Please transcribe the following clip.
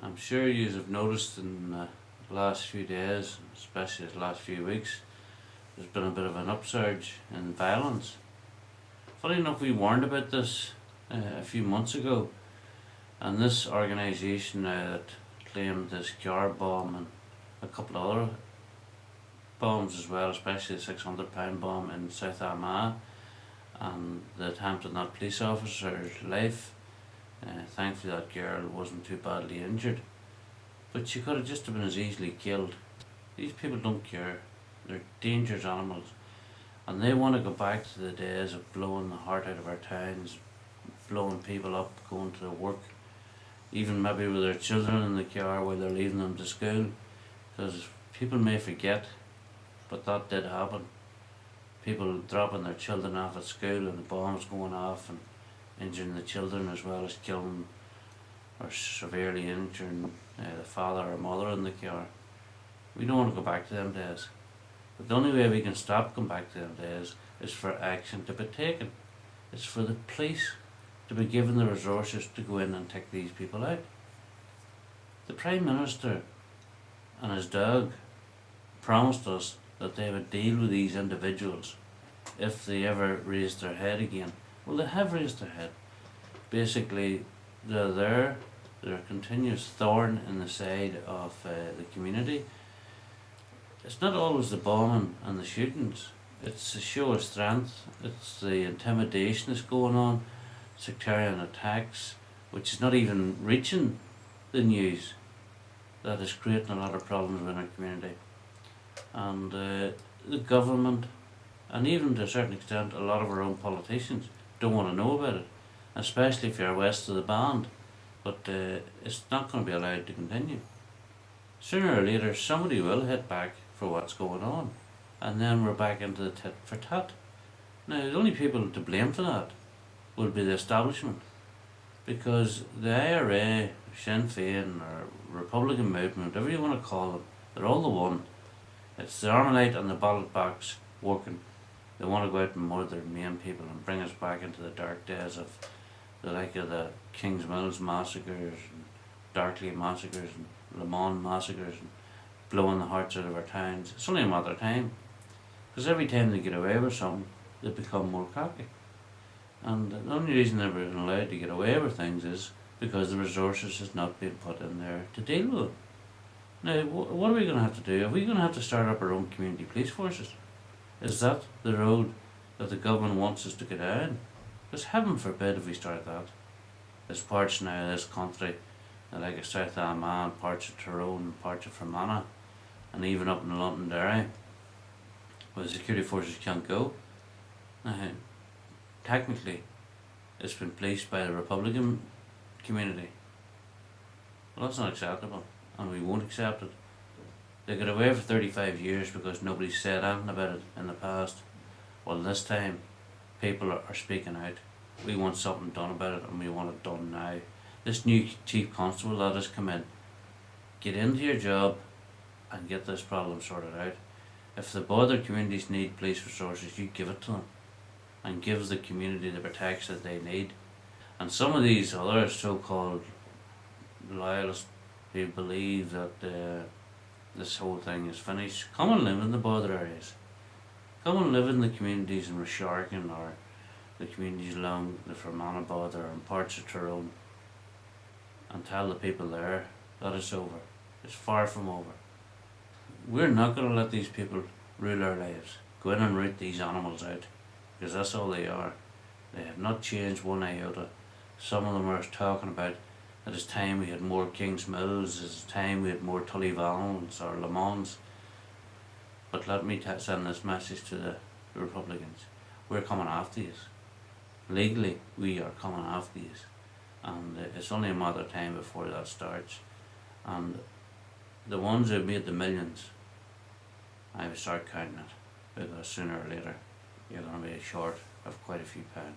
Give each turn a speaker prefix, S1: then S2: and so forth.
S1: I'm sure you have noticed in the last few days, especially the last few weeks, there's been a bit of an upsurge in violence. Funny enough, we warned about this a few months ago, and this organisation now that claimed this car bomb and a couple of other bombs as well, especially the £600 bomb in South Armagh and the attempt on that police officer's life. Thankfully that girl wasn't too badly injured, but she could have just been as easily killed. These people don't care. They're dangerous animals, and they want to go back to the days of blowing the heart out of our towns, blowing people up, going to work, even maybe with their children in the car while they're leaving them to school, because people may forget, but that did happen. People dropping their children off at school and the bombs going off and injuring the children as well as killing or severely injuring the father or mother in the car. We don't want to go back to them days. But the only way we can stop going back to them days is for action to be taken. It's for the police to be given the resources to go in and take these people out. The Prime Minister and his dog promised us that they would deal with these individuals if they ever raised their head again. Well, they have raised their head. Basically, they're there. They're a continuous thorn in the side of the community. It's not always the bombing and the shootings. It's the show of strength. It's the intimidation that's going on, sectarian attacks, which is not even reaching the news, that is creating a lot of problems within our community. And the government, and even to a certain extent a lot of our own politicians, don't want to know about it, especially if you're west of the band. But it's not going to be allowed to continue. Sooner or later somebody will hit back for what's going on, and then we're back into the tit for tat. Now the only people to blame for that will be the establishment, because the IRA, Sinn Féin or Republican movement, whatever you want to call them, they're all the one. It's the Armalite and the ballot box working. They want to go out and murder their main people and bring us back into the dark days of the like of the Kings Mills massacres and Darkley massacres and Le Mans massacres and blowing the hearts out of our towns. It's only a matter of time, because every time they get away with something they become more cocky, and the only reason they're being allowed to get away with things is because the resources has not been put in there to deal with it. Now what are we going to have to do? Are we going to have to start up our own community police forces? Is that the road that the government wants us to go down? Because heaven forbid if we start that. There's parts now of this country, like a South Armagh, parts of Tyrone, parts of Fermanagh, and even up in Londonderry, where the security forces can't go. Now, technically, it's been policed by the Republican community. Well, that's not acceptable, and we won't accept it. They got away for 35 years because nobody said anything about it in the past. Well, this time, people are speaking out. We want something done about it, and we want it done now. This new chief constable that has come in, get into your job and get this problem sorted out. If the border communities need police resources, you give it to them and give the community the protection that they need. And some of these other so-called loyalists who believe that this whole thing is finished, come and live in the border areas. Come and live in the communities in Resharkin or the communities along the Fermanagh border and parts of Tyrone, and tell the people there that it's over. It's far from over. We're not going to let these people rule our lives. Go in and root these animals out, because that's all they are. They have not changed one iota. Some of them are talking about that it's time we had more Kings Mills, it's time we had more Tully Valens or Le Mans. But let me send this message to the Republicans. We're coming after you. Legally, we are coming after you. And it's only a matter of time before that starts. And the ones who made the millions, I would start counting it, because sooner or later you're going to be short of quite a few pounds.